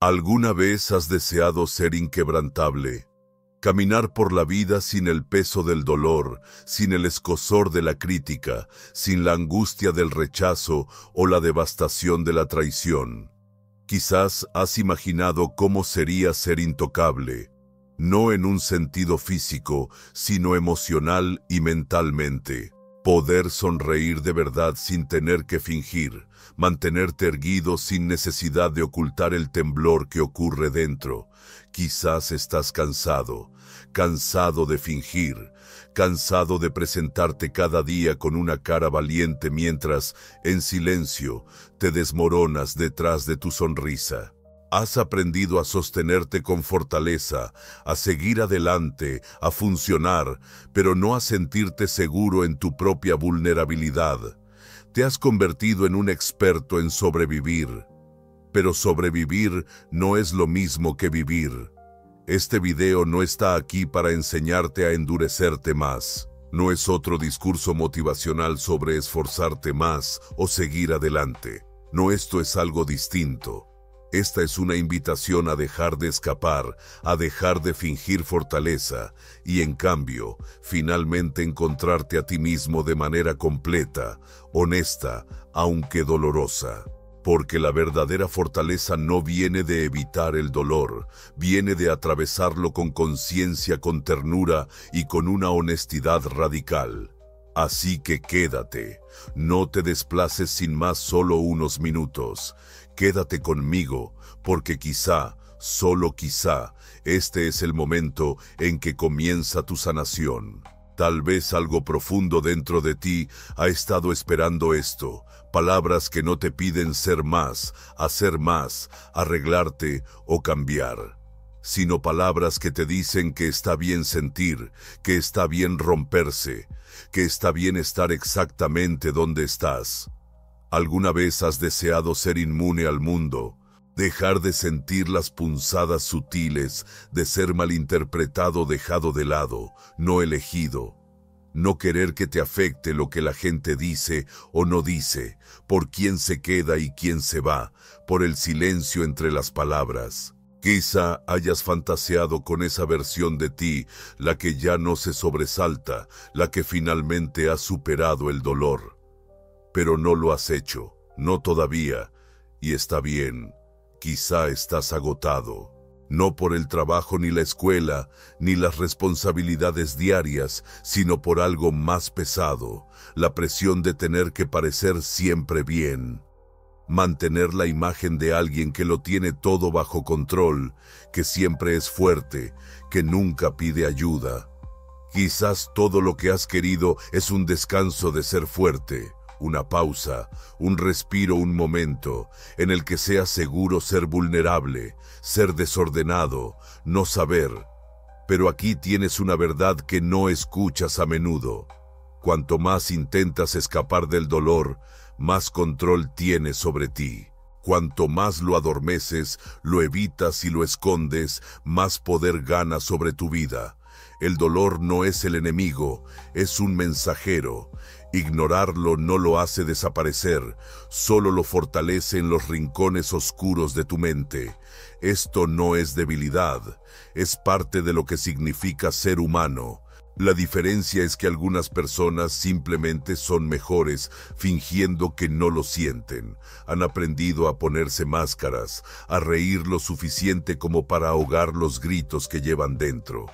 ¿Alguna vez has deseado ser inquebrantable? Caminar por la vida sin el peso del dolor, sin el escozor de la crítica, sin la angustia del rechazo o la devastación de la traición. Quizás has imaginado cómo sería ser intocable, no en un sentido físico, sino emocional y mentalmente. Poder sonreír de verdad sin tener que fingir, mantenerte erguido sin necesidad de ocultar el temblor que ocurre dentro. Quizás estás cansado de fingir, cansado de presentarte cada día con una cara valiente mientras, en silencio, te desmoronas detrás de tu sonrisa. Has aprendido a sostenerte con fortaleza, a seguir adelante, a funcionar, pero no a sentirte seguro en tu propia vulnerabilidad. Te has convertido en un experto en sobrevivir. Pero sobrevivir no es lo mismo que vivir. Este video no está aquí para enseñarte a endurecerte más. No es otro discurso motivacional sobre esforzarte más o seguir adelante. No, esto es algo distinto. Esta es una invitación a dejar de escapar, a dejar de fingir fortaleza y, en cambio, finalmente encontrarte a ti mismo de manera completa, honesta, aunque dolorosa. Porque la verdadera fortaleza no viene de evitar el dolor, viene de atravesarlo con conciencia, con ternura y con una honestidad radical. Así que quédate, no te desplaces sin más solo unos minutos. Quédate conmigo, porque quizá, solo quizá, este es el momento en que comienza tu sanación. Tal vez algo profundo dentro de ti ha estado esperando esto, palabras que no te piden ser más, hacer más, arreglarte o cambiar, sino palabras que te dicen que está bien sentir, que está bien romperse, que está bien estar exactamente donde estás. ¿Alguna vez has deseado ser inmune al mundo? Dejar de sentir las punzadas sutiles, de ser malinterpretado, dejado de lado, no elegido. No querer que te afecte lo que la gente dice o no dice, por quién se queda y quién se va, por el silencio entre las palabras. Quizá hayas fantaseado con esa versión de ti, la que ya no se sobresalta, la que finalmente ha superado el dolor. Pero no lo has hecho, no todavía, y está bien. Quizá estás agotado, no por el trabajo ni la escuela, ni las responsabilidades diarias, sino por algo más pesado, la presión de tener que parecer siempre bien. Mantener la imagen de alguien que lo tiene todo bajo control, que siempre es fuerte, que nunca pide ayuda. Quizás todo lo que has querido es un descanso de ser fuerte, una pausa, un respiro, un momento en el que seas seguro ser vulnerable, ser desordenado, no saber. Pero aquí tienes una verdad que no escuchas a menudo. Cuanto más intentas escapar del dolor, más control tienes sobre ti. Cuanto más lo adormeces, lo evitas y lo escondes, más poder ganas sobre tu vida. El dolor no es el enemigo, es un mensajero. Ignorarlo no lo hace desaparecer, solo lo fortalece en los rincones oscuros de tu mente. Esto no es debilidad, es parte de lo que significa ser humano. La diferencia es que algunas personas simplemente son mejores fingiendo que no lo sienten. Han aprendido a ponerse máscaras, a reír lo suficiente como para ahogar los gritos que llevan dentro.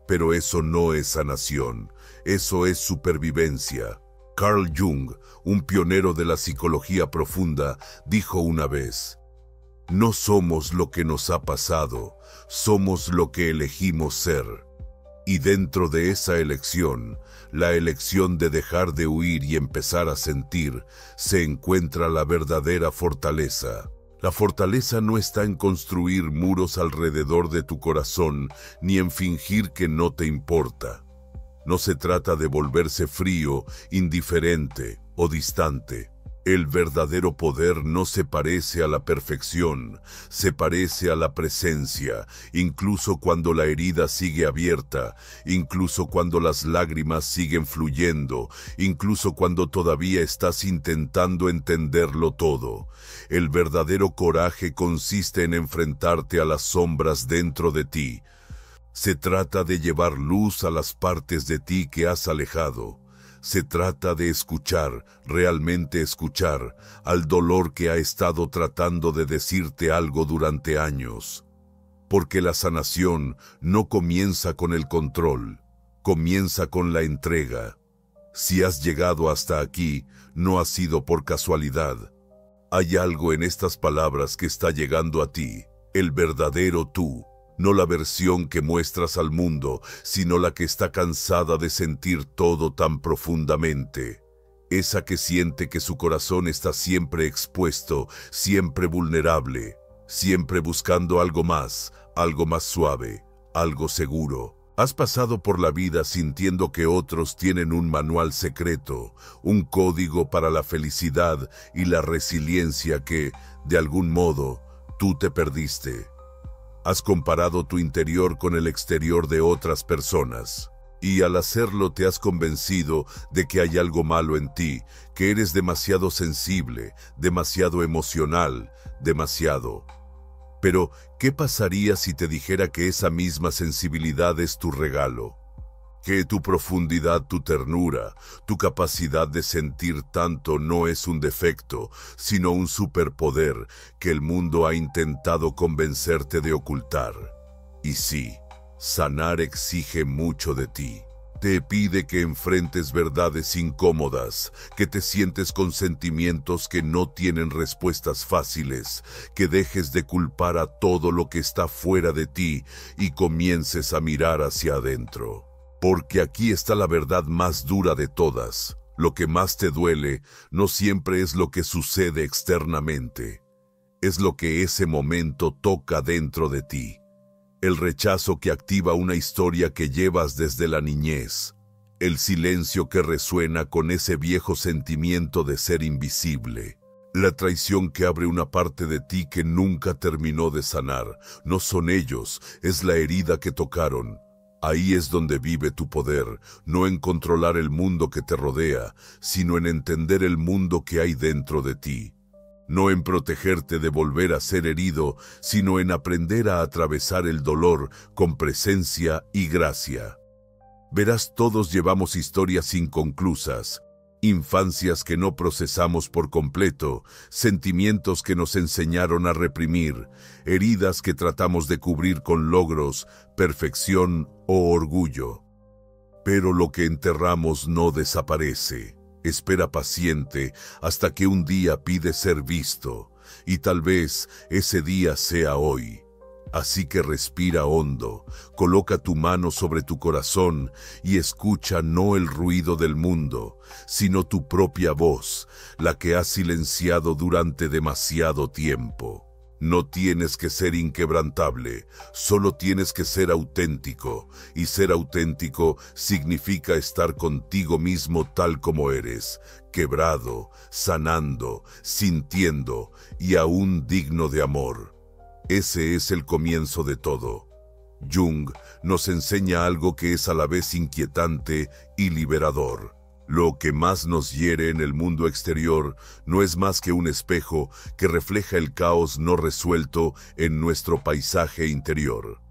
Pero eso no es sanación, eso es supervivencia. Carl Jung, un pionero de la psicología profunda, dijo una vez: "No somos lo que nos ha pasado, somos lo que elegimos ser". Y dentro de esa elección, la elección de dejar de huir y empezar a sentir, se encuentra la verdadera fortaleza. La fortaleza no está en construir muros alrededor de tu corazón, ni en fingir que no te importa. No se trata de volverse frío, indiferente o distante. El verdadero poder no se parece a la perfección, se parece a la presencia, incluso cuando la herida sigue abierta, incluso cuando las lágrimas siguen fluyendo, incluso cuando todavía estás intentando entenderlo todo. El verdadero coraje consiste en enfrentarte a las sombras dentro de ti. Se trata de llevar luz a las partes de ti que has alejado. Se trata de escuchar, realmente escuchar, al dolor que ha estado tratando de decirte algo durante años. Porque la sanación no comienza con el control, comienza con la entrega. Si has llegado hasta aquí, no ha sido por casualidad. Hay algo en estas palabras que está llegando a ti, el verdadero tú. No la versión que muestras al mundo, sino la que está cansada de sentir todo tan profundamente. Esa que siente que su corazón está siempre expuesto, siempre vulnerable, siempre buscando algo más suave, algo seguro. Has pasado por la vida sintiendo que otros tienen un manual secreto, un código para la felicidad y la resiliencia que, de algún modo, tú te perdiste. Has comparado tu interior con el exterior de otras personas, y al hacerlo te has convencido de que hay algo malo en ti, que eres demasiado sensible, demasiado emocional, demasiado. Pero, ¿qué pasaría si te dijera que esa misma sensibilidad es tu regalo? Que tu profundidad, tu ternura, tu capacidad de sentir tanto no es un defecto, sino un superpoder que el mundo ha intentado convencerte de ocultar. Y sí, sanar exige mucho de ti. Te pide que enfrentes verdades incómodas, que te sientes con sentimientos que no tienen respuestas fáciles, que dejes de culpar a todo lo que está fuera de ti y comiences a mirar hacia adentro. Porque aquí está la verdad más dura de todas. Lo que más te duele no siempre es lo que sucede externamente. Es lo que ese momento toca dentro de ti. El rechazo que activa una historia que llevas desde la niñez. El silencio que resuena con ese viejo sentimiento de ser invisible. La traición que abre una parte de ti que nunca terminó de sanar. No son ellos, es la herida que tocaron. Ahí es donde vive tu poder, no en controlar el mundo que te rodea, sino en entender el mundo que hay dentro de ti. No en protegerte de volver a ser herido, sino en aprender a atravesar el dolor con presencia y gracia. Verás, todos llevamos historias inconclusas, infancias que no procesamos por completo, sentimientos que nos enseñaron a reprimir, heridas que tratamos de cubrir con logros, perfección o orgullo. Pero lo que enterramos no desaparece. Espera paciente hasta que un día pide ser visto, y tal vez ese día sea hoy. Así que respira hondo, coloca tu mano sobre tu corazón y escucha no el ruido del mundo, sino tu propia voz, la que has silenciado durante demasiado tiempo. No tienes que ser inquebrantable, solo tienes que ser auténtico, y ser auténtico significa estar contigo mismo tal como eres, quebrado, sanando, sintiendo y aún digno de amor. Ese es el comienzo de todo. Jung nos enseña algo que es a la vez inquietante y liberador. Lo que más nos hiere en el mundo exterior no es más que un espejo que refleja el caos no resuelto en nuestro paisaje interior.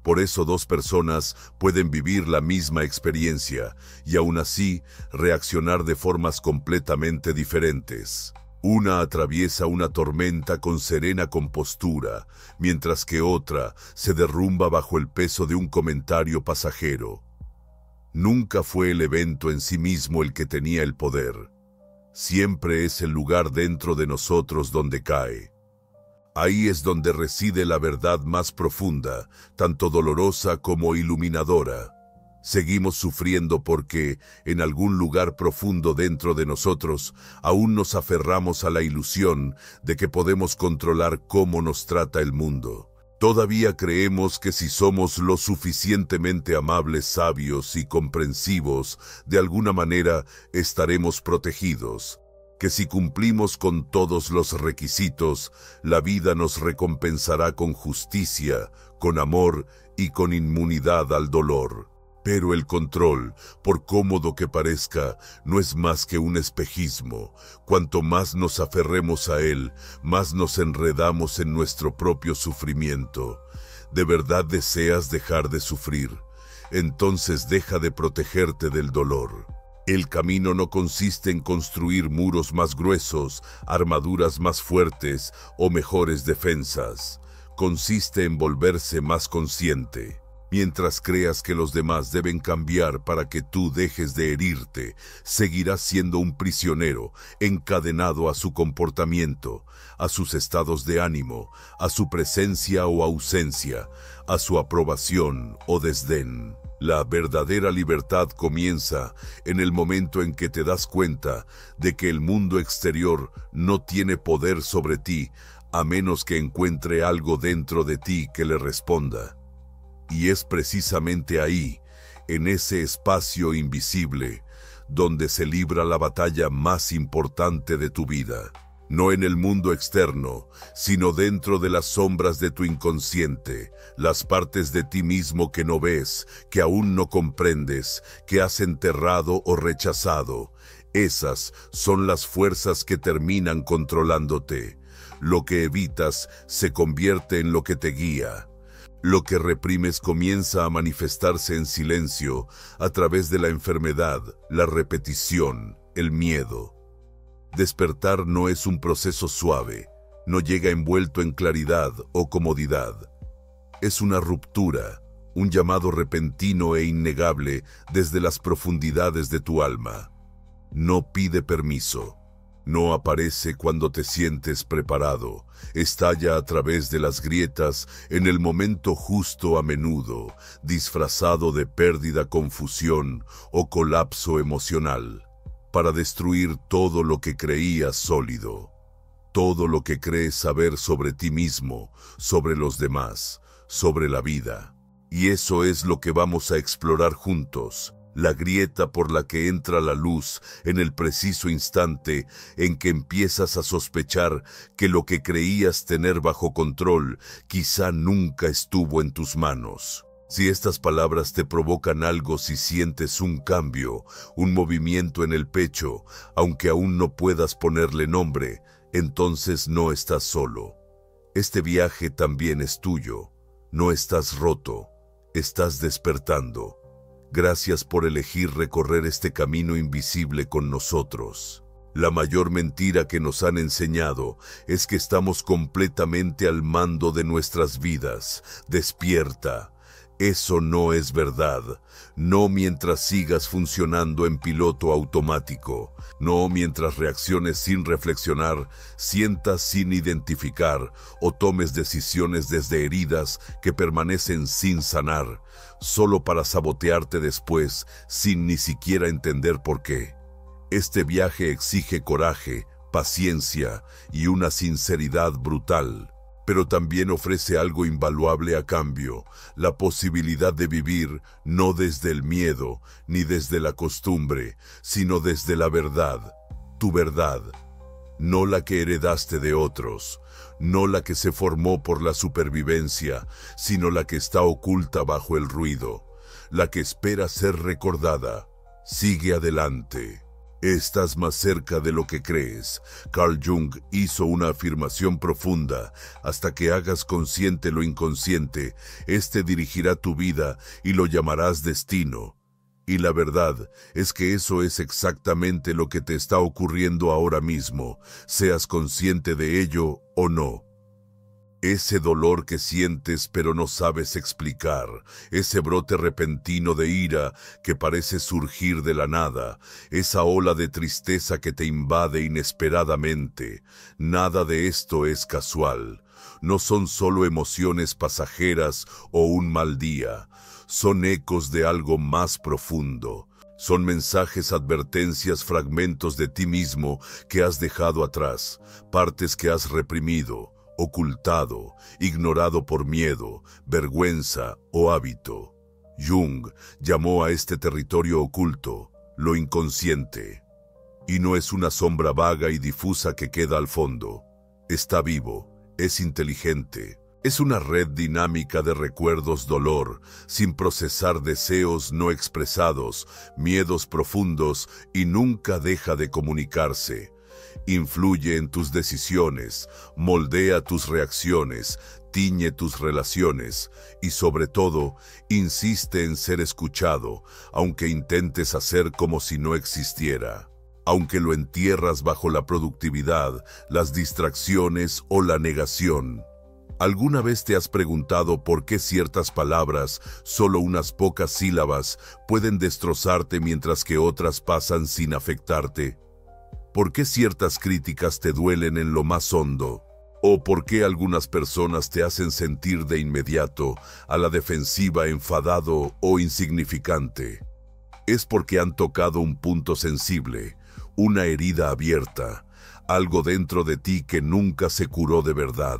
Por eso dos personas pueden vivir la misma experiencia y aún así reaccionar de formas completamente diferentes. Una atraviesa una tormenta con serena compostura, mientras que otra se derrumba bajo el peso de un comentario pasajero. Nunca fue el evento en sí mismo el que tenía el poder. Siempre es el lugar dentro de nosotros donde cae. Ahí es donde reside la verdad más profunda, tanto dolorosa como iluminadora. Seguimos sufriendo porque, en algún lugar profundo dentro de nosotros, aún nos aferramos a la ilusión de que podemos controlar cómo nos trata el mundo. Todavía creemos que si somos lo suficientemente amables, sabios y comprensivos, de alguna manera estaremos protegidos. que si cumplimos con todos los requisitos, la vida nos recompensará con justicia, con amor y con inmunidad al dolor. Pero el control, por cómodo que parezca, no es más que un espejismo. Cuanto más nos aferremos a él, más nos enredamos en nuestro propio sufrimiento. ¿De verdad deseas dejar de sufrir? Entonces deja de protegerte del dolor. El camino no consiste en construir muros más gruesos, armaduras más fuertes o mejores defensas. Consiste en volverse más consciente. Mientras creas que los demás deben cambiar para que tú dejes de herirte, seguirás siendo un prisionero, encadenado a su comportamiento, a sus estados de ánimo, a su presencia o ausencia, a su aprobación o desdén. La verdadera libertad comienza en el momento en que te das cuenta de que el mundo exterior no tiene poder sobre ti, a menos que encuentre algo dentro de ti que le responda. Y es precisamente ahí, en ese espacio invisible, donde se libra la batalla más importante de tu vida. No en el mundo externo, sino dentro de las sombras de tu inconsciente, las partes de ti mismo que no ves, que aún no comprendes, que has enterrado o rechazado. Esas son las fuerzas que terminan controlándote. Lo que evitas se convierte en lo que te guía. Lo que reprimes comienza a manifestarse en silencio a través de la enfermedad, la repetición, el miedo. Despertar no es un proceso suave, no llega envuelto en claridad o comodidad. Es una ruptura, un llamado repentino e innegable desde las profundidades de tu alma. No pide permiso. No aparece cuando te sientes preparado, estalla a través de las grietas en el momento justo a menudo, disfrazado de pérdida, confusión o colapso emocional, para destruir todo lo que creías sólido, todo lo que crees saber sobre ti mismo, sobre los demás, sobre la vida. Y eso es lo que vamos a explorar juntos. La grieta por la que entra la luz en el preciso instante en que empiezas a sospechar que lo que creías tener bajo control quizá nunca estuvo en tus manos. Si estas palabras te provocan algo, si sientes un cambio, un movimiento en el pecho, aunque aún no puedas ponerle nombre, entonces no estás solo. Este viaje también es tuyo. No estás roto, estás despertando. Gracias por elegir recorrer este camino invisible con nosotros. La mayor mentira que nos han enseñado es que estamos completamente al mando de nuestras vidas. Despierta. Eso no es verdad. No mientras sigas funcionando en piloto automático. No mientras reacciones sin reflexionar, sientas sin identificar o tomes decisiones desde heridas que permanecen sin sanar, solo para sabotearte después sin ni siquiera entender por qué. Este viaje exige coraje, paciencia y una sinceridad brutal. Pero también ofrece algo invaluable a cambio, la posibilidad de vivir no desde el miedo ni desde la costumbre, sino desde la verdad, tu verdad, no la que heredaste de otros, no la que se formó por la supervivencia, sino la que está oculta bajo el ruido, la que espera ser recordada. Sigue adelante. Estás más cerca de lo que crees. Carl Jung hizo una afirmación profunda. Hasta que hagas consciente lo inconsciente, este dirigirá tu vida y lo llamarás destino. Y la verdad es que eso es exactamente lo que te está ocurriendo ahora mismo, seas consciente de ello o no. Ese dolor que sientes pero no sabes explicar, ese brote repentino de ira que parece surgir de la nada, esa ola de tristeza que te invade inesperadamente, nada de esto es casual. No son solo emociones pasajeras o un mal día, son ecos de algo más profundo. Son mensajes, advertencias, fragmentos de ti mismo que has dejado atrás, partes que has reprimido, ocultado, ignorado por miedo, vergüenza o hábito. Jung llamó a este territorio oculto lo inconsciente. Y no es una sombra vaga y difusa que queda al fondo. Está vivo, es inteligente. Es una red dinámica de recuerdos, dolor, sin procesar, deseos no expresados, miedos profundos, y nunca deja de comunicarse. Influye en tus decisiones, moldea tus reacciones, tiñe tus relaciones y sobre todo, insiste en ser escuchado, aunque intentes hacer como si no existiera. Aunque lo entierras bajo la productividad, las distracciones o la negación. ¿Alguna vez te has preguntado por qué ciertas palabras, solo unas pocas sílabas, pueden destrozarte mientras que otras pasan sin afectarte? ¿Por qué ciertas críticas te duelen en lo más hondo? ¿O por qué algunas personas te hacen sentir de inmediato a la defensiva, enfadado o insignificante? Es porque han tocado un punto sensible, una herida abierta, algo dentro de ti que nunca se curó de verdad.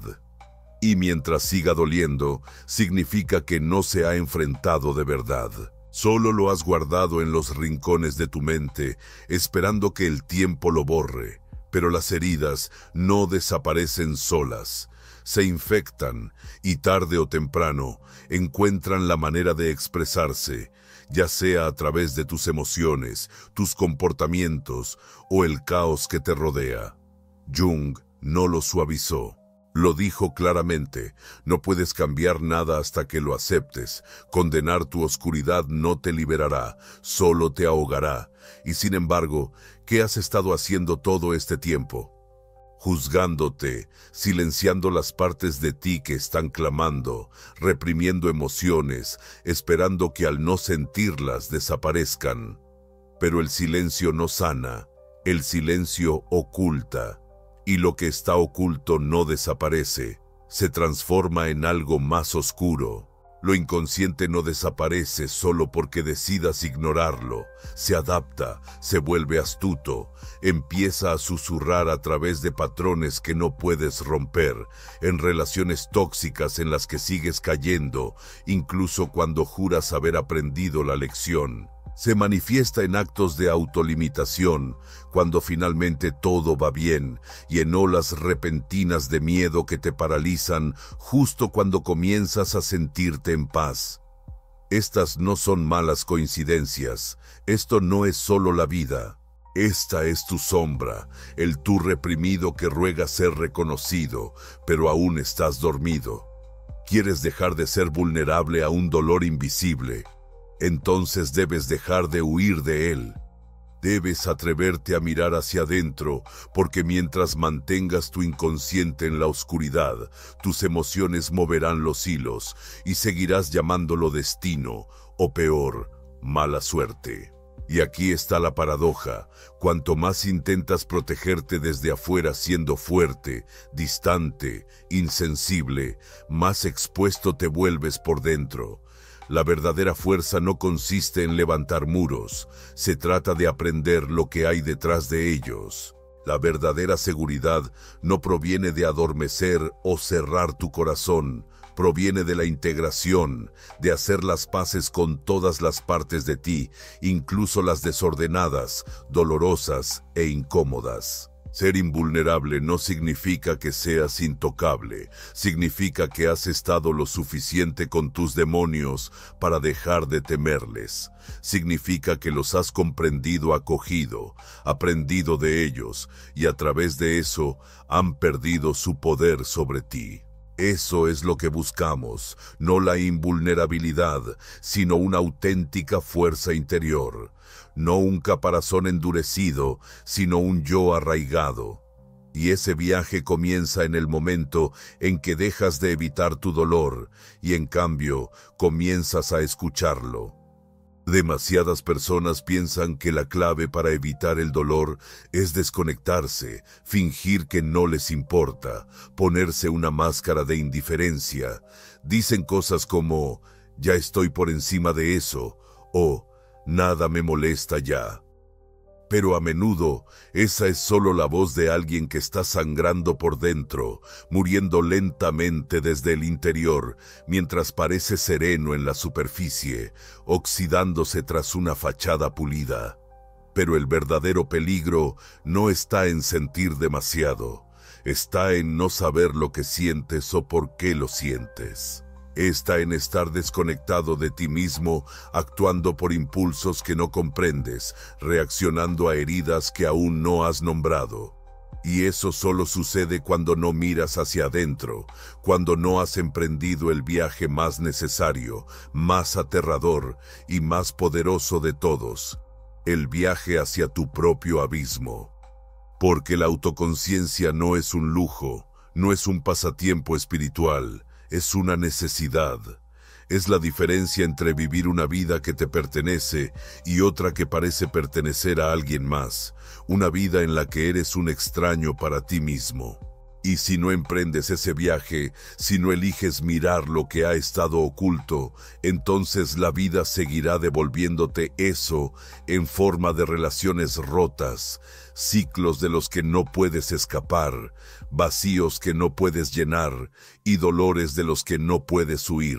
Y mientras siga doliendo, significa que no se ha enfrentado de verdad. Solo lo has guardado en los rincones de tu mente, esperando que el tiempo lo borre. Pero las heridas no desaparecen solas. Se infectan y tarde o temprano encuentran la manera de expresarse, ya sea a través de tus emociones, tus comportamientos o el caos que te rodea. Jung no lo suavizó. Lo dijo claramente, no puedes cambiar nada hasta que lo aceptes. Condenar tu oscuridad no te liberará, solo te ahogará. Y sin embargo, ¿qué has estado haciendo todo este tiempo? Juzgándote, silenciando las partes de ti que están clamando, reprimiendo emociones, esperando que al no sentirlas desaparezcan. Pero el silencio no sana, el silencio oculta. Y lo que está oculto no desaparece, se transforma en algo más oscuro. Lo inconsciente no desaparece solo porque decidas ignorarlo. Se adapta, se vuelve astuto, empieza a susurrar a través de patrones que no puedes romper, en relaciones tóxicas en las que sigues cayendo, incluso cuando juras haber aprendido la lección. Se manifiesta en actos de autolimitación, cuando finalmente todo va bien, y en olas repentinas de miedo que te paralizan justo cuando comienzas a sentirte en paz. Estas no son malas coincidencias, esto no es solo la vida. Esta es tu sombra, el tú reprimido que ruega ser reconocido, pero aún estás dormido. Quieres dejar de ser vulnerable a un dolor invisible. Entonces debes dejar de huir de él. Debes atreverte a mirar hacia adentro, porque mientras mantengas tu inconsciente en la oscuridad, tus emociones moverán los hilos y seguirás llamándolo destino, o peor, mala suerte. Y aquí está la paradoja: cuanto más intentas protegerte desde afuera siendo fuerte, distante, insensible, más expuesto te vuelves por dentro. La verdadera fuerza no consiste en levantar muros, se trata de aprender lo que hay detrás de ellos. La verdadera seguridad no proviene de adormecer o cerrar tu corazón, proviene de la integración, de hacer las paces con todas las partes de ti, incluso las desordenadas, dolorosas e incómodas. Ser invulnerable no significa que seas intocable, significa que has estado lo suficiente con tus demonios para dejar de temerles. Significa que los has comprendido, acogido, aprendido de ellos, y a través de eso han perdido su poder sobre ti. Eso es lo que buscamos, no la invulnerabilidad, sino una auténtica fuerza interior. No un caparazón endurecido, sino un yo arraigado. Y ese viaje comienza en el momento en que dejas de evitar tu dolor y en cambio comienzas a escucharlo. Demasiadas personas piensan que la clave para evitar el dolor es desconectarse, fingir que no les importa, ponerse una máscara de indiferencia. Dicen cosas como, ya estoy por encima de eso, o nada me molesta ya. Pero a menudo, esa es solo la voz de alguien que está sangrando por dentro, muriendo lentamente desde el interior, mientras parece sereno en la superficie, oxidándose tras una fachada pulida. Pero el verdadero peligro no está en sentir demasiado, está en no saber lo que sientes o por qué lo sientes. Está en estar desconectado de ti mismo, actuando por impulsos que no comprendes, reaccionando a heridas que aún no has nombrado. Y eso solo sucede cuando no miras hacia adentro, cuando no has emprendido el viaje más necesario, más aterrador y más poderoso de todos, el viaje hacia tu propio abismo. Porque la autoconciencia no es un lujo, no es un pasatiempo espiritual, es una necesidad. Es la diferencia entre vivir una vida que te pertenece y otra que parece pertenecer a alguien más, una vida en la que eres un extraño para ti mismo. Y si no emprendes ese viaje, si no eliges mirar lo que ha estado oculto, entonces la vida seguirá devolviéndote eso en forma de relaciones rotas, ciclos de los que no puedes escapar, vacíos que no puedes llenar y dolores de los que no puedes huir.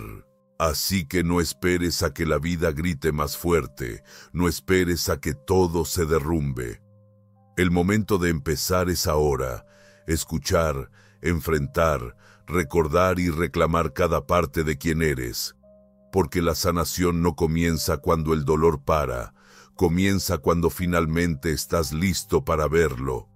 Así que no esperes a que la vida grite más fuerte, no esperes a que todo se derrumbe. El momento de empezar es ahora, escuchar, enfrentar, recordar y reclamar cada parte de quien eres. Porque la sanación no comienza cuando el dolor para, comienza cuando finalmente estás listo para verlo.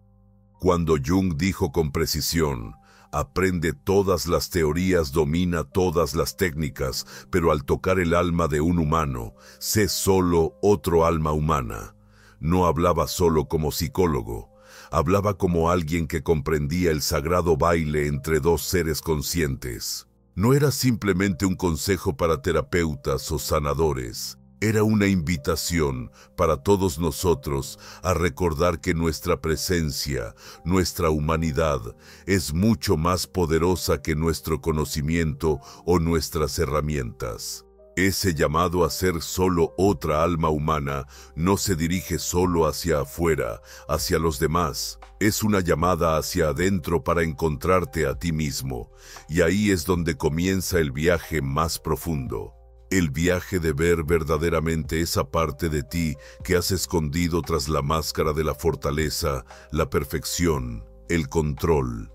Cuando Jung dijo con precisión, aprende todas las teorías, domina todas las técnicas, pero al tocar el alma de un humano, sé solo otro alma humana. No hablaba solo como psicólogo, hablaba como alguien que comprendía el sagrado baile entre dos seres conscientes. No era simplemente un consejo para terapeutas o sanadores. Era una invitación para todos nosotros a recordar que nuestra presencia, nuestra humanidad, es mucho más poderosa que nuestro conocimiento o nuestras herramientas. Ese llamado a ser solo otra alma humana no se dirige solo hacia afuera, hacia los demás. Es una llamada hacia adentro para encontrarte a ti mismo, y ahí es donde comienza el viaje más profundo. El viaje de ver verdaderamente esa parte de ti que has escondido tras la máscara de la fortaleza, la perfección, el control.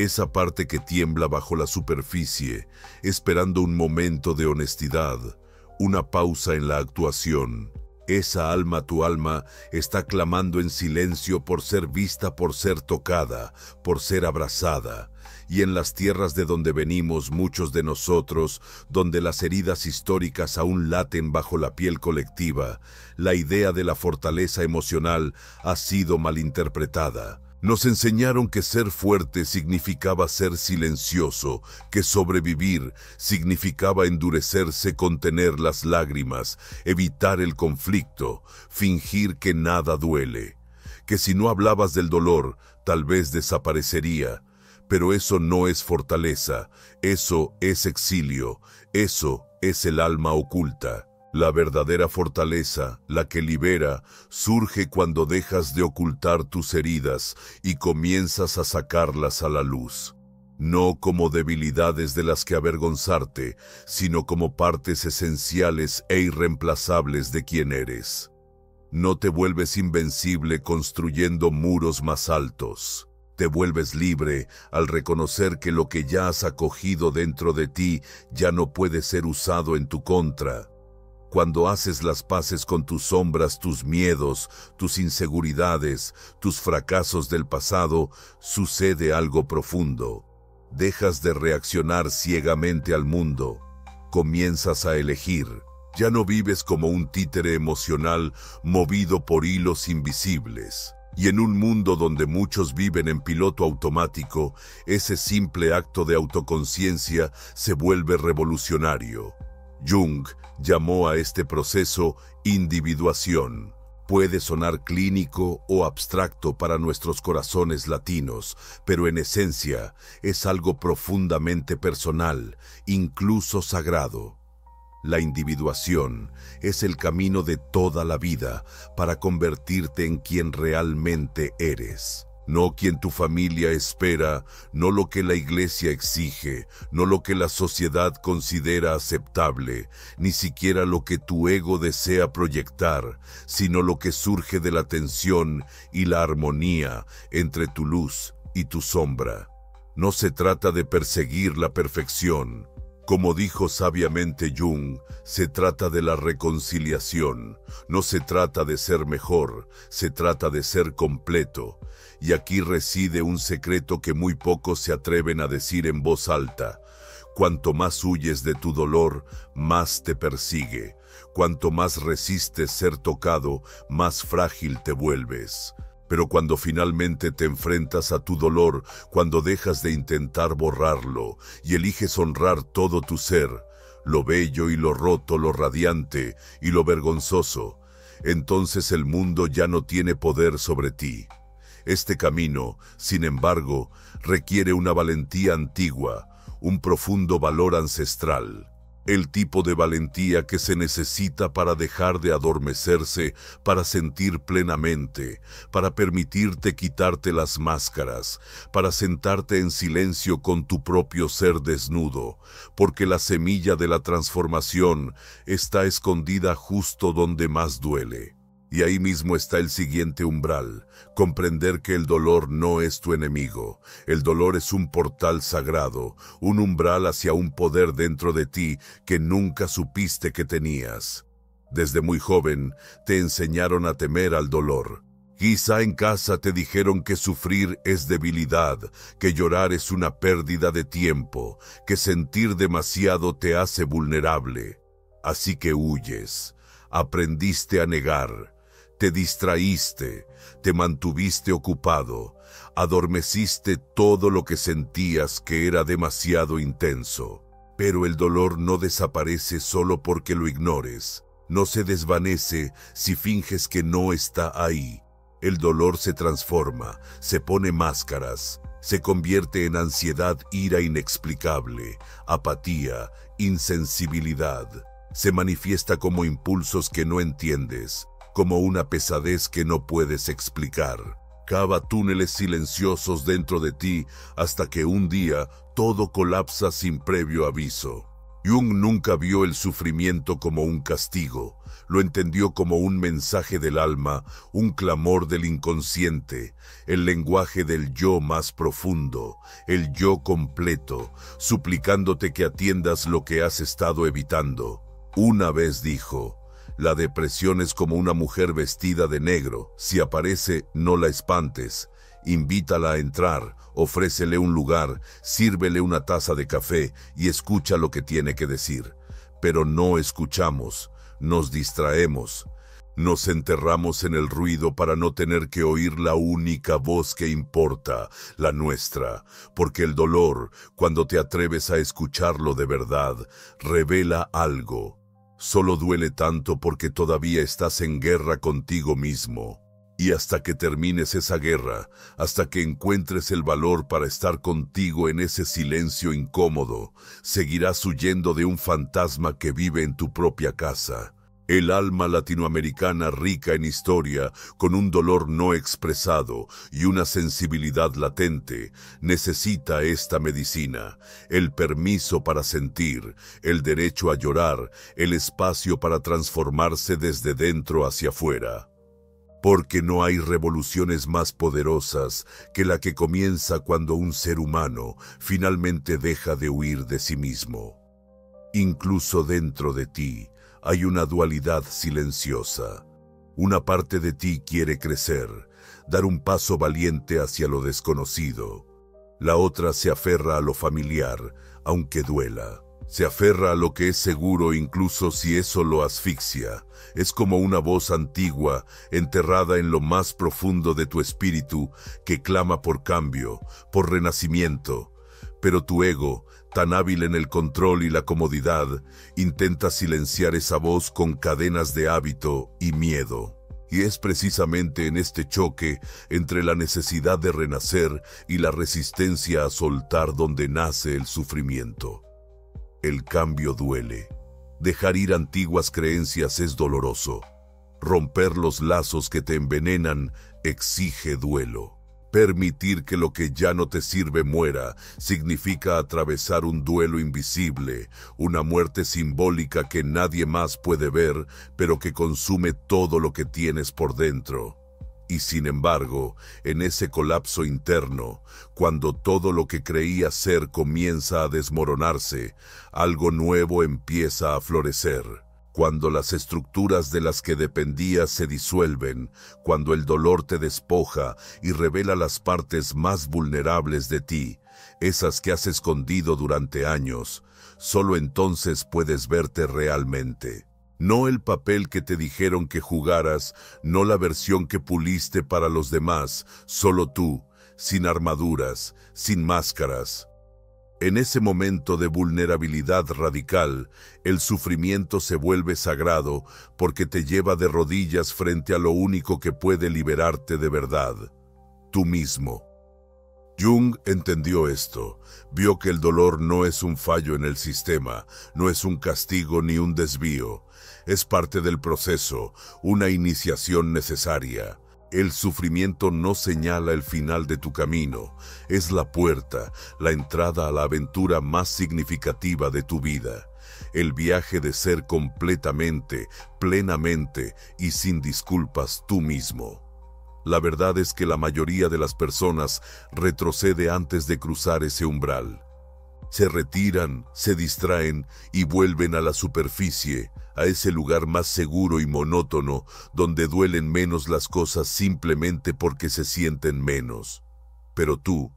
Esa parte que tiembla bajo la superficie, esperando un momento de honestidad, una pausa en la actuación. Esa alma, tu alma, está clamando en silencio por ser vista, por ser tocada, por ser abrazada. Y en las tierras de donde venimos muchos de nosotros, donde las heridas históricas aún laten bajo la piel colectiva, la idea de la fortaleza emocional ha sido malinterpretada. Nos enseñaron que ser fuerte significaba ser silencioso, que sobrevivir significaba endurecerse, contener las lágrimas, evitar el conflicto, fingir que nada duele, que si no hablabas del dolor, tal vez desaparecería. Pero eso no es fortaleza, eso es exilio, eso es el alma oculta. La verdadera fortaleza, la que libera, surge cuando dejas de ocultar tus heridas y comienzas a sacarlas a la luz. No como debilidades de las que avergonzarte, sino como partes esenciales e irreemplazables de quien eres. No te vuelves invencible construyendo muros más altos. Te vuelves libre al reconocer que lo que ya has acogido dentro de ti ya no puede ser usado en tu contra. Cuando haces las paces con tus sombras, tus miedos, tus inseguridades, tus fracasos del pasado, sucede algo profundo. Dejas de reaccionar ciegamente al mundo. Comienzas a elegir. Ya no vives como un títere emocional movido por hilos invisibles. Y en un mundo donde muchos viven en piloto automático, ese simple acto de autoconciencia se vuelve revolucionario. Jung llamó a este proceso individuación. Puede sonar clínico o abstracto para nuestros corazones latinos, pero en esencia es algo profundamente personal, incluso sagrado. La individuación es el camino de toda la vida para convertirte en quien realmente eres. no quien tu familia espera, no lo que la iglesia exige, no lo que la sociedad considera aceptable, ni siquiera lo que tu ego desea proyectar, sino lo que surge de la tensión y la armonía entre tu luz y tu sombra. No se trata de perseguir la perfección. Como dijo sabiamente Jung, se trata de la reconciliación. No se trata de ser mejor, se trata de ser completo. Y aquí reside un secreto que muy pocos se atreven a decir en voz alta. Cuanto más huyes de tu dolor, más te persigue. Cuanto más resistes ser tocado, más frágil te vuelves. Pero cuando finalmente te enfrentas a tu dolor, cuando dejas de intentar borrarlo y eliges honrar todo tu ser, lo bello y lo roto, lo radiante y lo vergonzoso, entonces el mundo ya no tiene poder sobre ti. Este camino, sin embargo, requiere una valentía antigua, un profundo valor ancestral. El tipo de valentía que se necesita para dejar de adormecerse, para sentir plenamente, para permitirte quitarte las máscaras, para sentarte en silencio con tu propio ser desnudo, porque la semilla de la transformación está escondida justo donde más duele. Y ahí mismo está el siguiente umbral, comprender que el dolor no es tu enemigo. El dolor es un portal sagrado, un umbral hacia un poder dentro de ti que nunca supiste que tenías. Desde muy joven te enseñaron a temer al dolor. Quizá en casa te dijeron que sufrir es debilidad, que llorar es una pérdida de tiempo, que sentir demasiado te hace vulnerable. Así que huyes, aprendiste a negar. Te distraíste, te mantuviste ocupado, adormeciste todo lo que sentías que era demasiado intenso. Pero el dolor no desaparece solo porque lo ignores, no se desvanece si finges que no está ahí. El dolor se transforma, se pone máscaras, se convierte en ansiedad, ira inexplicable, apatía, insensibilidad. Se manifiesta como impulsos que no entiendes, como una pesadez que no puedes explicar. Cava túneles silenciosos dentro de ti hasta que un día todo colapsa sin previo aviso. Jung nunca vio el sufrimiento como un castigo, lo entendió como un mensaje del alma, un clamor del inconsciente, el lenguaje del yo más profundo, el yo completo, suplicándote que atiendas lo que has estado evitando. Una vez dijo: la depresión es como una mujer vestida de negro. Si aparece, no la espantes. Invítala a entrar, ofrécele un lugar, sírvele una taza de café y escucha lo que tiene que decir. Pero no escuchamos, nos distraemos. Nos enterramos en el ruido para no tener que oír la única voz que importa, la nuestra. Porque el dolor, cuando te atreves a escucharlo de verdad, revela algo. Solo duele tanto porque todavía estás en guerra contigo mismo. Y hasta que termines esa guerra, hasta que encuentres el valor para estar contigo en ese silencio incómodo, seguirás huyendo de un fantasma que vive en tu propia casa. El alma latinoamericana rica en historia, con un dolor no expresado y una sensibilidad latente, necesita esta medicina, el permiso para sentir, el derecho a llorar, el espacio para transformarse desde dentro hacia afuera. Porque no hay revoluciones más poderosas que la que comienza cuando un ser humano finalmente deja de huir de sí mismo. Incluso dentro de ti, hay una dualidad silenciosa. Una parte de ti quiere crecer, dar un paso valiente hacia lo desconocido. La otra se aferra a lo familiar, aunque duela. Se aferra a lo que es seguro incluso si eso lo asfixia. Es como una voz antigua, enterrada en lo más profundo de tu espíritu, que clama por cambio, por renacimiento. Pero tu ego, tan hábil en el control y la comodidad, intenta silenciar esa voz con cadenas de hábito y miedo. Y es precisamente en este choque entre la necesidad de renacer y la resistencia a soltar donde nace el sufrimiento. El cambio duele. Dejar ir antiguas creencias es doloroso. Romper los lazos que te envenenan exige duelo. Permitir que lo que ya no te sirve muera significa atravesar un duelo invisible, una muerte simbólica que nadie más puede ver, pero que consume todo lo que tienes por dentro. Y sin embargo, en ese colapso interno, cuando todo lo que creías ser comienza a desmoronarse, algo nuevo empieza a florecer. Cuando las estructuras de las que dependías se disuelven, cuando el dolor te despoja y revela las partes más vulnerables de ti, esas que has escondido durante años, solo entonces puedes verte realmente. No el papel que te dijeron que jugaras, no la versión que puliste para los demás, solo tú, sin armaduras, sin máscaras. En ese momento de vulnerabilidad radical, el sufrimiento se vuelve sagrado porque te lleva de rodillas frente a lo único que puede liberarte de verdad, tú mismo. Jung entendió esto, vio que el dolor no es un fallo en el sistema, no es un castigo ni un desvío, es parte del proceso, una iniciación necesaria. El sufrimiento no señala el final de tu camino, es la puerta, la entrada a la aventura más significativa de tu vida. El viaje de ser completamente, plenamente y sin disculpas tú mismo. La verdad es que la mayoría de las personas retrocede antes de cruzar ese umbral. Se retiran, se distraen y vuelven a la superficie, a ese lugar más seguro y monótono, donde duelen menos las cosas simplemente porque se sienten menos. Pero tú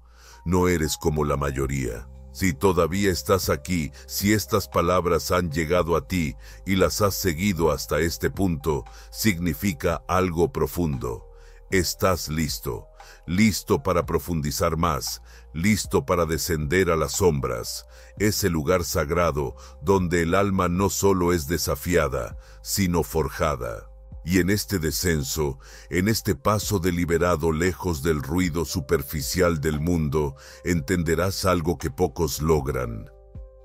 no eres como la mayoría. Si todavía estás aquí, si estas palabras han llegado a ti y las has seguido hasta este punto, significa algo profundo. Estás listo, listo para profundizar más, listo para descender a las sombras, ese lugar sagrado donde el alma no solo es desafiada, sino forjada. Y en este descenso, en este paso deliberado lejos del ruido superficial del mundo, entenderás algo que pocos logran: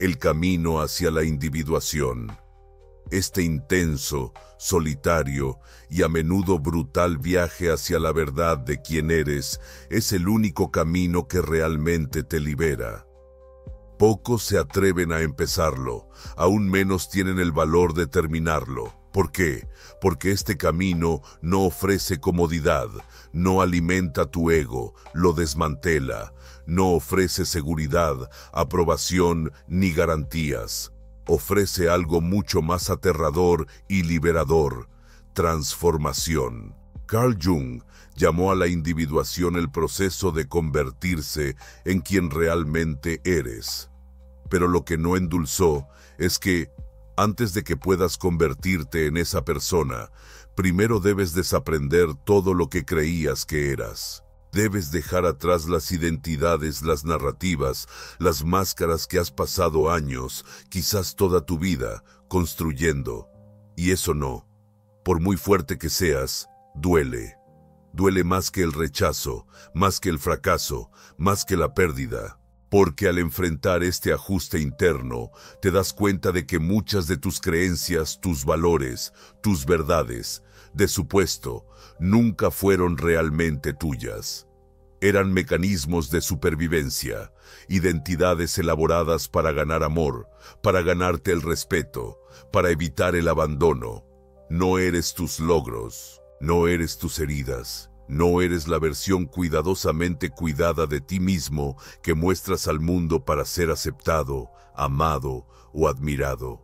el camino hacia la individuación. Este intenso, solitario y a menudo brutal viaje hacia la verdad de quién eres es el único camino que realmente te libera. Pocos se atreven a empezarlo, aún menos tienen el valor de terminarlo. ¿Por qué? Porque este camino no ofrece comodidad, no alimenta tu ego, lo desmantela, no ofrece seguridad, aprobación ni garantías. Ofrece algo mucho más aterrador y liberador: transformación. Carl Jung llamó a la individuación el proceso de convertirse en quien realmente eres. Pero lo que no endulzó es que, antes de que puedas convertirte en esa persona, primero debes desaprender todo lo que creías que eras. Debes dejar atrás las identidades, las narrativas, las máscaras que has pasado años, quizás toda tu vida, construyendo. Y eso no, por muy fuerte que seas, duele. Duele más que el rechazo, más que el fracaso, más que la pérdida. Porque al enfrentar este ajuste interno, te das cuenta de que muchas de tus creencias, tus valores, tus verdades, de supuesto, nunca fueron realmente tuyas. Eran mecanismos de supervivencia, identidades elaboradas para ganar amor, para ganarte el respeto, para evitar el abandono. No eres tus logros, no eres tus heridas, no eres la versión cuidadosamente cuidada de ti mismo que muestras al mundo para ser aceptado, amado o admirado.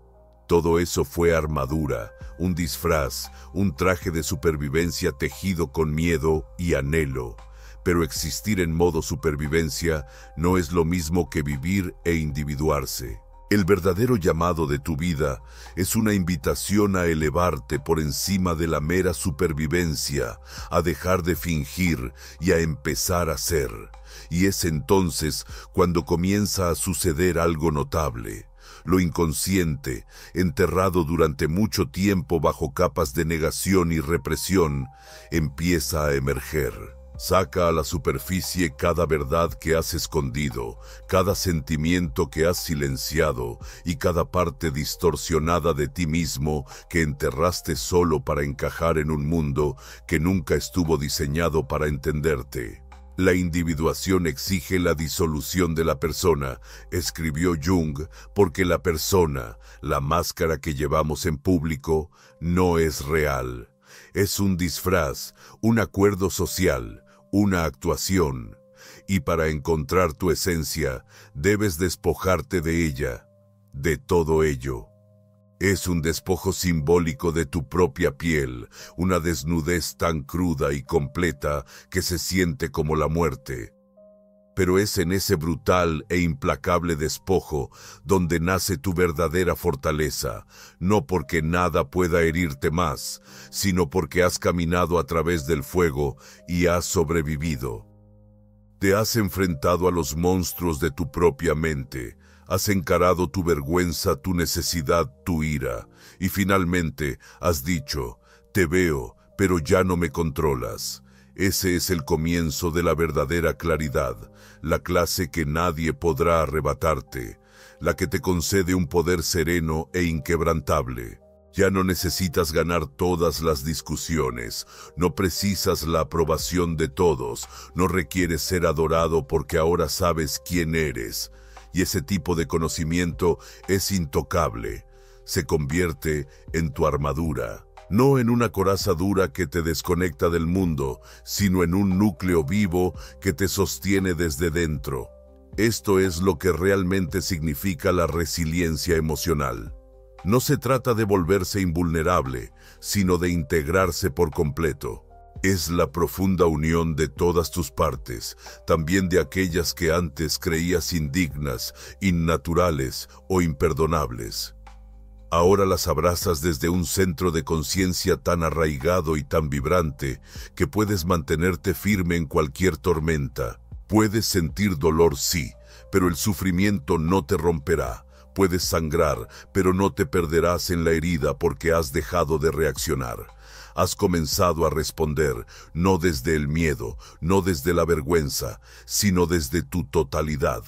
Todo eso fue armadura, un disfraz, un traje de supervivencia tejido con miedo y anhelo. Pero existir en modo supervivencia no es lo mismo que vivir e individuarse. El verdadero llamado de tu vida es una invitación a elevarte por encima de la mera supervivencia, a dejar de fingir y a empezar a ser. Y es entonces cuando comienza a suceder algo notable. Lo inconsciente, enterrado durante mucho tiempo bajo capas de negación y represión, empieza a emerger. Saca a la superficie cada verdad que has escondido, cada sentimiento que has silenciado y cada parte distorsionada de ti mismo que enterraste solo para encajar en un mundo que nunca estuvo diseñado para entenderte. La individuación exige la disolución de la persona, escribió Jung, porque la persona, la máscara que llevamos en público, no es real. Es un disfraz, un acuerdo social, una actuación. Y para encontrar tu esencia, debes despojarte de ella, de todo ello. Es un despojo simbólico de tu propia piel, una desnudez tan cruda y completa que se siente como la muerte. Pero es en ese brutal e implacable despojo donde nace tu verdadera fortaleza, no porque nada pueda herirte más, sino porque has caminado a través del fuego y has sobrevivido. Te has enfrentado a los monstruos de tu propia mente, has encarado tu vergüenza, tu necesidad, tu ira, y finalmente has dicho, te veo, pero ya no me controlas. Ese es el comienzo de la verdadera claridad, la clase que nadie podrá arrebatarte, la que te concede un poder sereno e inquebrantable. Ya no necesitas ganar todas las discusiones, no precisas la aprobación de todos, no requieres ser adorado porque ahora sabes quién eres. Y ese tipo de conocimiento es intocable, se convierte en tu armadura. No en una coraza dura que te desconecta del mundo, sino en un núcleo vivo que te sostiene desde dentro. Esto es lo que realmente significa la resiliencia emocional. No se trata de volverse invulnerable, sino de integrarse por completo. Es la profunda unión de todas tus partes, también de aquellas que antes creías indignas, innaturales o imperdonables. Ahora las abrazas desde un centro de conciencia tan arraigado y tan vibrante que puedes mantenerte firme en cualquier tormenta. Puedes sentir dolor, sí, pero el sufrimiento no te romperá. Puedes sangrar, pero no te perderás en la herida porque has dejado de reaccionar. Has comenzado a responder, no desde el miedo, no desde la vergüenza, sino desde tu totalidad.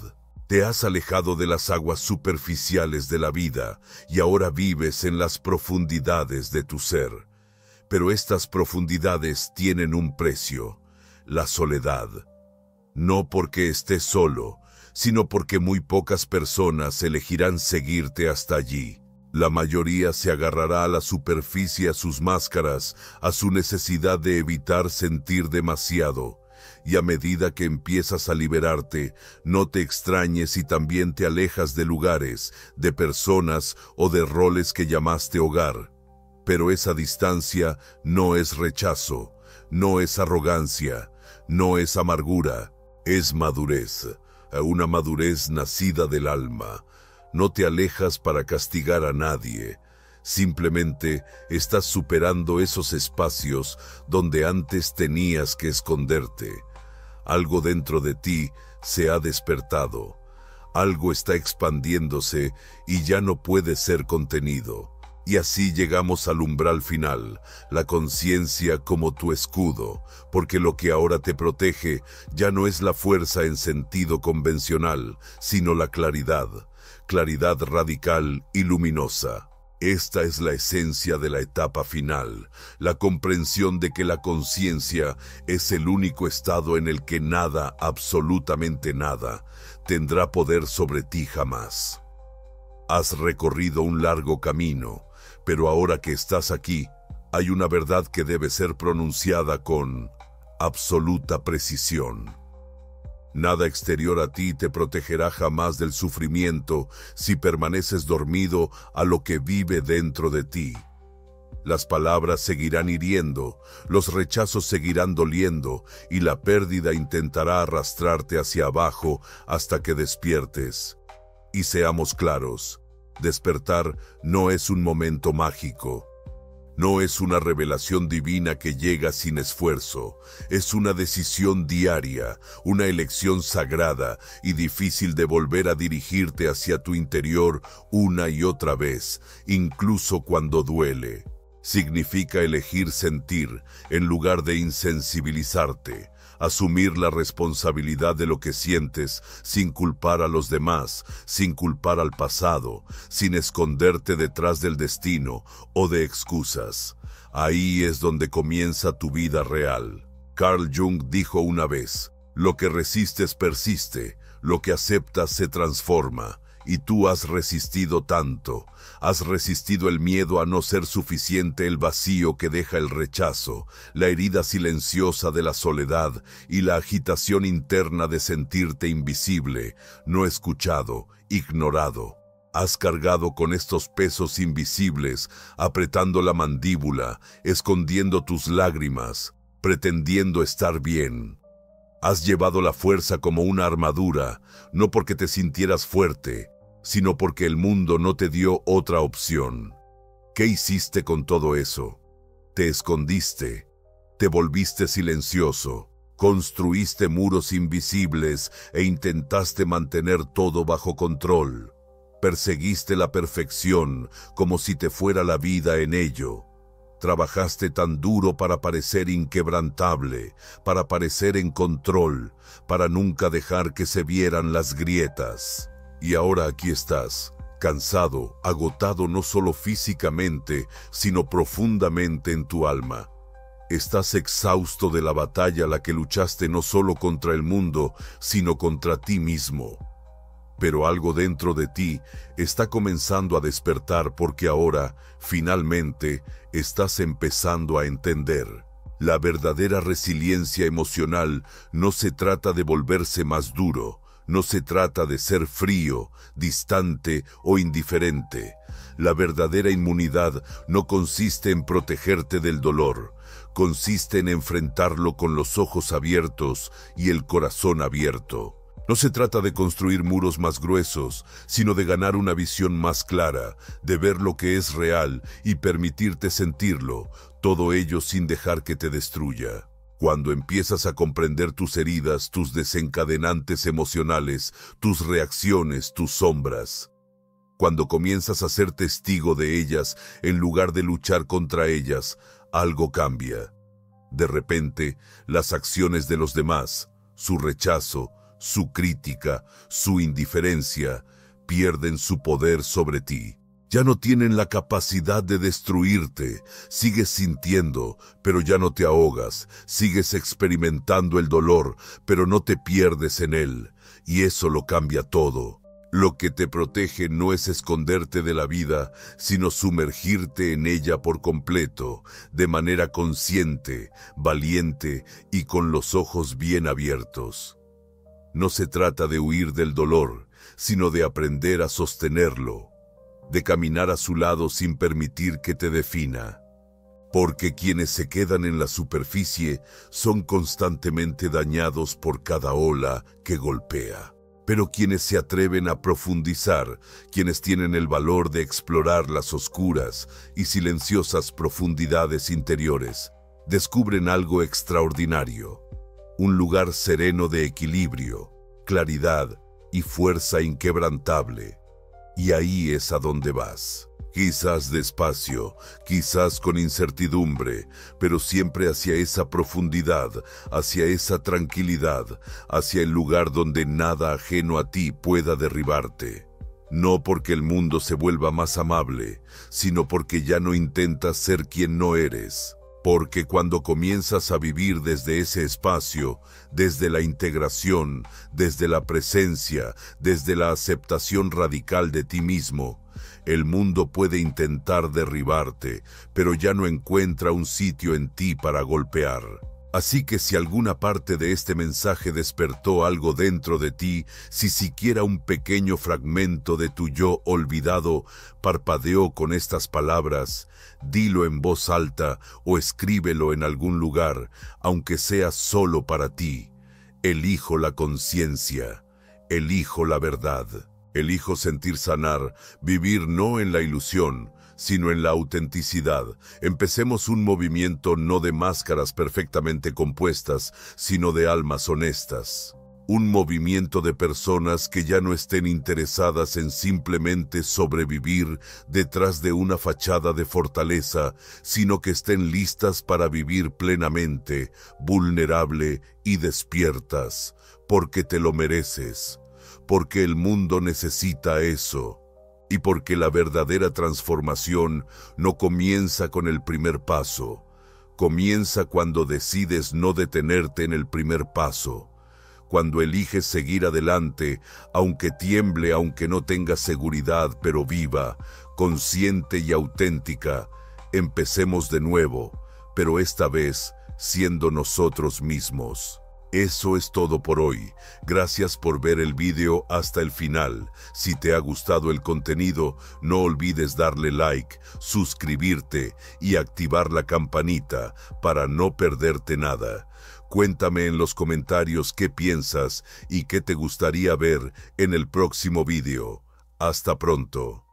Te has alejado de las aguas superficiales de la vida y ahora vives en las profundidades de tu ser. Pero estas profundidades tienen un precio, la soledad. No porque estés solo, sino porque muy pocas personas elegirán seguirte hasta allí. La mayoría se agarrará a la superficie, a sus máscaras, a su necesidad de evitar sentir demasiado. Y a medida que empiezas a liberarte, no te extrañes si también te alejas de lugares, de personas o de roles que llamaste hogar. Pero esa distancia no es rechazo, no es arrogancia, no es amargura, es madurez, una madurez nacida del alma. No te alejas para castigar a nadie. Simplemente estás superando esos espacios donde antes tenías que esconderte. Algo dentro de ti se ha despertado. Algo está expandiéndose y ya no puede ser contenido. Y así llegamos al umbral final, la conciencia como tu escudo, porque lo que ahora te protege ya no es la fuerza en sentido convencional, sino la claridad. Claridad radical y luminosa. Esta es la esencia de la etapa final, la comprensión de que la conciencia es el único estado en el que nada, absolutamente nada, tendrá poder sobre ti jamás. Has recorrido un largo camino, pero ahora que estás aquí, hay una verdad que debe ser pronunciada con absoluta precisión. Nada exterior a ti te protegerá jamás del sufrimiento si permaneces dormido a lo que vive dentro de ti. Las palabras seguirán hiriendo, los rechazos seguirán doliendo y la pérdida intentará arrastrarte hacia abajo hasta que despiertes. Y seamos claros, despertar no es un momento mágico. No es una revelación divina que llega sin esfuerzo, es una decisión diaria, una elección sagrada y difícil de volver a dirigirte hacia tu interior una y otra vez, incluso cuando duele. Significa elegir sentir en lugar de insensibilizarte, asumir la responsabilidad de lo que sientes sin culpar a los demás, sin culpar al pasado, sin esconderte detrás del destino o de excusas. Ahí es donde comienza tu vida real. Carl Jung dijo una vez, Lo que resistes persiste, lo que aceptas se transforma. Y tú has resistido tanto, has resistido el miedo a no ser suficiente, el vacío que deja el rechazo, la herida silenciosa de la soledad y la agitación interna de sentirte invisible, no escuchado, ignorado. Has cargado con estos pesos invisibles, apretando la mandíbula, escondiendo tus lágrimas, pretendiendo estar bien. Has llevado la fuerza como una armadura, no porque te sintieras fuerte, sino porque el mundo no te dio otra opción. ¿Qué hiciste con todo eso? Te escondiste, te volviste silencioso, construiste muros invisibles e intentaste mantener todo bajo control. Perseguiste la perfección como si te fuera la vida en ello. Trabajaste tan duro para parecer inquebrantable, para parecer en control, para nunca dejar que se vieran las grietas. Y ahora aquí estás, cansado, agotado no solo físicamente, sino profundamente en tu alma. Estás exhausto de la batalla a la que luchaste no solo contra el mundo, sino contra ti mismo. Pero algo dentro de ti está comenzando a despertar porque ahora, finalmente, estás empezando a entender. La verdadera resiliencia emocional no se trata de volverse más duro, no se trata de ser frío, distante o indiferente. La verdadera inmunidad no consiste en protegerte del dolor, consiste en enfrentarlo con los ojos abiertos y el corazón abierto. No se trata de construir muros más gruesos, sino de ganar una visión más clara, de ver lo que es real y permitirte sentirlo, todo ello sin dejar que te destruya. Cuando empiezas a comprender tus heridas, tus desencadenantes emocionales, tus reacciones, tus sombras. Cuando comienzas a ser testigo de ellas en lugar de luchar contra ellas, algo cambia. De repente, las acciones de los demás, su rechazo, su crítica, su indiferencia, pierden su poder sobre ti. Ya no tienen la capacidad de destruirte. Sigues sintiendo, pero ya no te ahogas. Sigues experimentando el dolor, pero no te pierdes en él. Y eso lo cambia todo. Lo que te protege no es esconderte de la vida, sino sumergirte en ella por completo, de manera consciente, valiente y con los ojos bien abiertos. No se trata de huir del dolor, sino de aprender a sostenerlo, de caminar a su lado sin permitir que te defina. Porque quienes se quedan en la superficie son constantemente dañados por cada ola que golpea. Pero quienes se atreven a profundizar, quienes tienen el valor de explorar las oscuras y silenciosas profundidades interiores, descubren algo extraordinario. Un lugar sereno de equilibrio, claridad y fuerza inquebrantable. Y ahí es a donde vas. Quizás despacio, quizás con incertidumbre, pero siempre hacia esa profundidad, hacia esa tranquilidad, hacia el lugar donde nada ajeno a ti pueda derribarte. No porque el mundo se vuelva más amable, sino porque ya no intentas ser quien no eres. Porque cuando comienzas a vivir desde ese espacio, desde la integración, desde la presencia, desde la aceptación radical de ti mismo, el mundo puede intentar derribarte, pero ya no encuentra un sitio en ti para golpear. Así que si alguna parte de este mensaje despertó algo dentro de ti, si siquiera un pequeño fragmento de tu yo olvidado parpadeó con estas palabras, dilo en voz alta o escríbelo en algún lugar, aunque sea solo para ti. Elijo la conciencia, elijo la verdad, elijo sentir sanar, vivir no en la ilusión, sino en la autenticidad. Empecemos un movimiento no de máscaras perfectamente compuestas, sino de almas honestas. Un movimiento de personas que ya no estén interesadas en simplemente sobrevivir detrás de una fachada de fortaleza, sino que estén listas para vivir plenamente, vulnerable y despiertas, porque te lo mereces, porque el mundo necesita eso. Y porque la verdadera transformación no comienza con el primer paso, comienza cuando decides no detenerte en el primer paso. cuando eliges seguir adelante, aunque tiemble, aunque no tenga seguridad, pero viva, consciente y auténtica. Empecemos de nuevo, pero esta vez siendo nosotros mismos. Eso es todo por hoy. Gracias por ver el video hasta el final. Si te ha gustado el contenido, no olvides darle like, suscribirte y activar la campanita para no perderte nada. Cuéntame en los comentarios qué piensas y qué te gustaría ver en el próximo video. Hasta pronto.